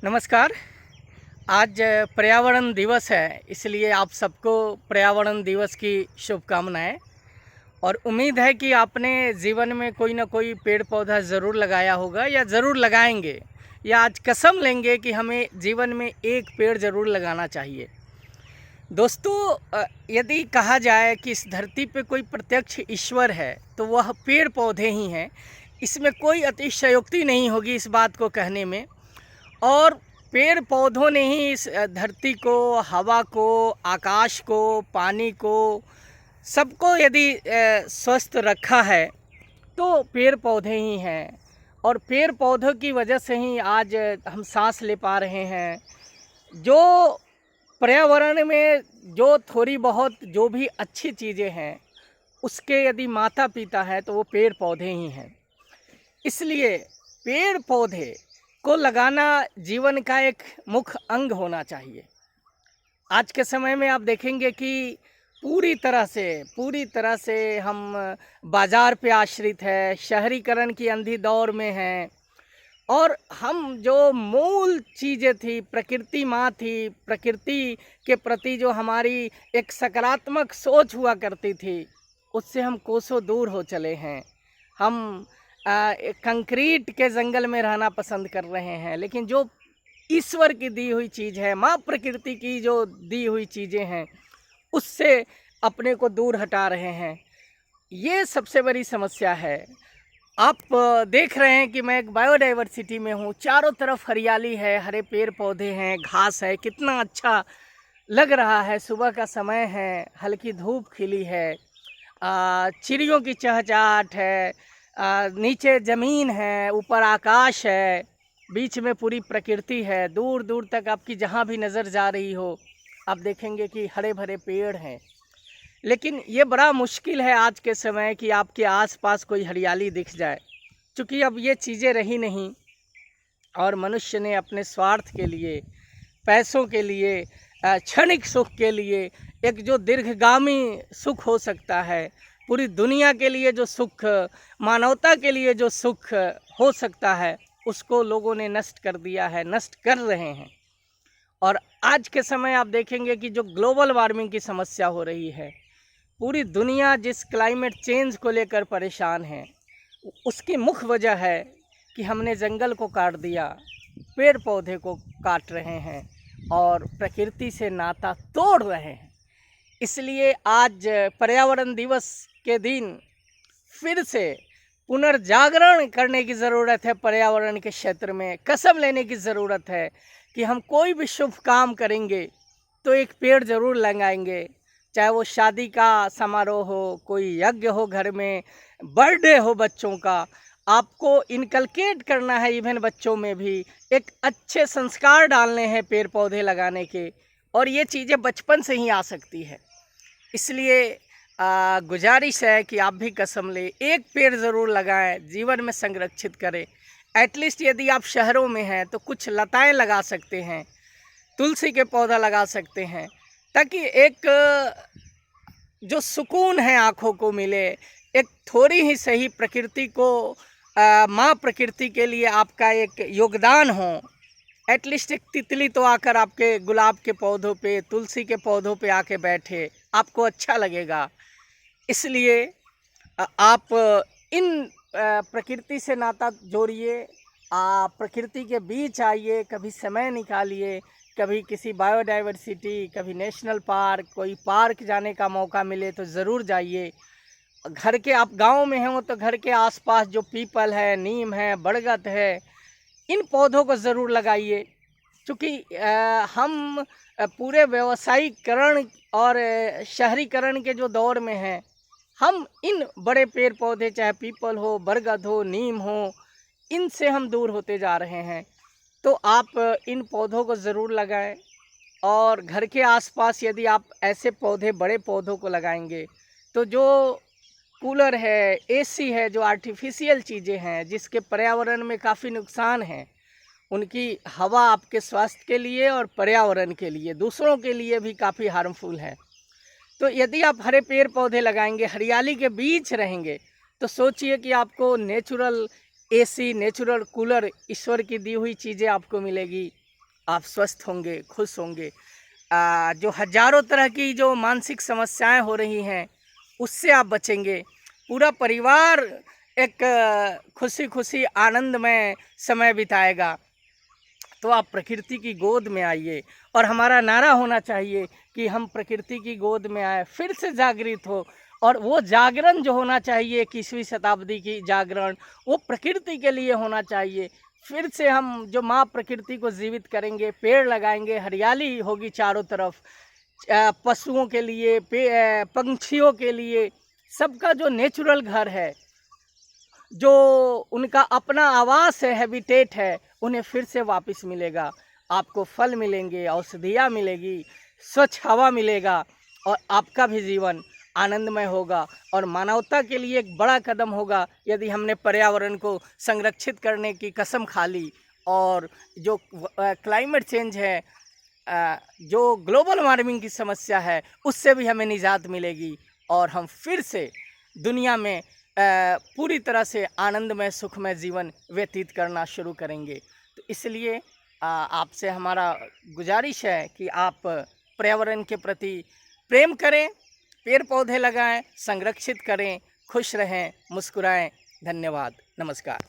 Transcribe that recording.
नमस्कार। आज पर्यावरण दिवस है, इसलिए आप सबको पर्यावरण दिवस की शुभकामनाएं। और उम्मीद है कि आपने जीवन में कोई ना कोई पेड़ पौधा ज़रूर लगाया होगा या ज़रूर लगाएंगे, या आज कसम लेंगे कि हमें जीवन में एक पेड़ ज़रूर लगाना चाहिए। दोस्तों, यदि कहा जाए कि इस धरती पे कोई प्रत्यक्ष ईश्वर है तो वह पेड़ पौधे ही हैं। इसमें कोई अतिशयोक्ति नहीं होगी इस बात को कहने में। और पेड़ पौधों ने ही इस धरती को, हवा को, आकाश को, पानी को, सबको यदि स्वस्थ रखा है तो पेड़ पौधे ही हैं। और पेड़ पौधों की वजह से ही आज हम सांस ले पा रहे हैं। जो पर्यावरण में जो थोड़ी बहुत जो भी अच्छी चीज़ें हैं, उसके यदि माता पिता हैं तो वो पेड़ पौधे ही हैं। इसलिए पेड़ पौधे को लगाना जीवन का एक मुख्य अंग होना चाहिए। आज के समय में आप देखेंगे कि पूरी तरह से हम बाज़ार पे आश्रित है, शहरीकरण की अंधी दौर में हैं। और हम जो मूल चीज़ें थी, प्रकृति माँ थी, प्रकृति के प्रति जो हमारी एक सकारात्मक सोच हुआ करती थी, उससे हम कोसों दूर हो चले हैं। हम कंक्रीट के जंगल में रहना पसंद कर रहे हैं, लेकिन जो ईश्वर की दी हुई चीज़ है, माँ प्रकृति की जो दी हुई चीज़ें हैं, उससे अपने को दूर हटा रहे हैं। ये सबसे बड़ी समस्या है। आप देख रहे हैं कि मैं एक बायोडाइवर्सिटी में हूँ। चारों तरफ हरियाली है, हरे पेड़ पौधे हैं, घास है, कितना अच्छा लग रहा है। सुबह का समय है, हल्की धूप खिली है, चिड़ियों की चहचहाट है, नीचे ज़मीन है, ऊपर आकाश है, बीच में पूरी प्रकृति है। दूर दूर तक आपकी जहाँ भी नज़र जा रही हो, आप देखेंगे कि हरे भरे पेड़ हैं। लेकिन ये बड़ा मुश्किल है आज के समय कि आपके आसपास कोई हरियाली दिख जाए, क्योंकि अब ये चीज़ें रही नहीं। और मनुष्य ने अपने स्वार्थ के लिए, पैसों के लिए, क्षणिक सुख के लिए, एक जो दीर्घगामी सुख हो सकता है, पूरी दुनिया के लिए जो सुख, मानवता के लिए जो सुख हो सकता है, उसको लोगों ने नष्ट कर दिया है, नष्ट कर रहे हैं। और आज के समय आप देखेंगे कि जो ग्लोबल वार्मिंग की समस्या हो रही है, पूरी दुनिया जिस क्लाइमेट चेंज को लेकर परेशान है, उसकी मुख्य वजह है कि हमने जंगल को काट दिया, पेड़ पौधे को काट रहे हैं और प्रकृति से नाता तोड़ रहे हैं। इसलिए आज पर्यावरण दिवस के दिन फिर से पुनर्जागरण करने की ज़रूरत है। पर्यावरण के क्षेत्र में कसम लेने की ज़रूरत है कि हम कोई भी शुभ काम करेंगे तो एक पेड़ ज़रूर लगाएंगे। चाहे वो शादी का समारोह हो, कोई यज्ञ हो, घर में बर्थडे हो बच्चों का, आपको इनकलकेट करना है। इवन बच्चों में भी एक अच्छे संस्कार डालने हैं पेड़ पौधे लगाने के, और ये चीज़ें बचपन से ही आ सकती है। इसलिए गुजारिश है कि आप भी कसम ले, एक पेड़ ज़रूर लगाएं, जीवन में संरक्षित करें। एटलीस्ट यदि आप शहरों में हैं तो कुछ लताएं लगा सकते हैं, तुलसी के पौधा लगा सकते हैं, ताकि एक जो सुकून है आँखों को मिले। एक थोड़ी ही सही प्रकृति को, माँ प्रकृति के लिए आपका एक योगदान हो। एटलीस्ट एक तितली तो आकर आपके गुलाब के पौधों पे, तुलसी के पौधों पे आके बैठे, आपको अच्छा लगेगा। इसलिए आप इन प्रकृति से नाता जोड़िए, प्रकृति के बीच आइए, कभी समय निकालिए, कभी किसी बायोडाइवर्सिटी, कभी नेशनल पार्क, कोई पार्क जाने का मौका मिले तो ज़रूर जाइए। घर के, आप गांव में हों तो घर के आसपास जो पीपल है, नीम है, बरगद है, इन पौधों को ज़रूर लगाइए। क्योंकि हम पूरे व्यावसायीकरण और शहरीकरण के जो दौर में हैं, हम इन बड़े पेड़ पौधे, चाहे पीपल हो, बरगद हो, नीम हो, इनसे हम दूर होते जा रहे हैं। तो आप इन पौधों को ज़रूर लगाएं। और घर के आसपास यदि आप ऐसे पौधे, बड़े पौधों को लगाएंगे, तो जो कूलर है, एसी है, जो आर्टिफिशियल चीज़ें हैं जिसके पर्यावरण में काफ़ी नुकसान हैं, उनकी हवा आपके स्वास्थ्य के लिए और पर्यावरण के लिए, दूसरों के लिए भी काफ़ी हार्मफुल है। तो यदि आप हरे पेड़ पौधे लगाएंगे, हरियाली के बीच रहेंगे, तो सोचिए कि आपको नेचुरल एसी, नेचुरल कूलर, ईश्वर की दी हुई चीज़ें आपको मिलेगी। आप स्वस्थ होंगे, खुश होंगे। जो हज़ारों तरह की जो मानसिक समस्याएं हो रही हैं उससे आप बचेंगे। पूरा परिवार एक खुशी खुशी आनंदमय समय बिताएगा। तो आप प्रकृति की गोद में आइए, और हमारा नारा होना चाहिए कि हम प्रकृति की गोद में आए, फिर से जागृत हो। और वो जागरण जो होना चाहिए 21वीं शताब्दी की जागरण, वो प्रकृति के लिए होना चाहिए। फिर से हम जो माँ प्रकृति को जीवित करेंगे, पेड़ लगाएंगे, हरियाली होगी चारों तरफ, पशुओं के लिए, पंछियों के लिए, सबका जो नेचुरल घर है, जो उनका अपना आवास है, हैबिटेट है, उन्हें फिर से वापस मिलेगा। आपको फल मिलेंगे, औषधियाँ मिलेगी, स्वच्छ हवा मिलेगा, और आपका भी जीवन आनंदमय होगा। और मानवता के लिए एक बड़ा कदम होगा यदि हमने पर्यावरण को संरक्षित करने की कसम खा ली। और जो क्लाइमेट चेंज है, जो ग्लोबल वार्मिंग की समस्या है, उससे भी हमें निजात मिलेगी, और हम फिर से दुनिया में पूरी तरह से आनंदमय सुखमय जीवन व्यतीत करना शुरू करेंगे। तो इसलिए आपसे हमारा गुजारिश है कि आप पर्यावरण के प्रति प्रेम करें, पेड़ पौधे लगाएं, संरक्षित करें, खुश रहें, मुस्कुराएं। धन्यवाद, नमस्कार।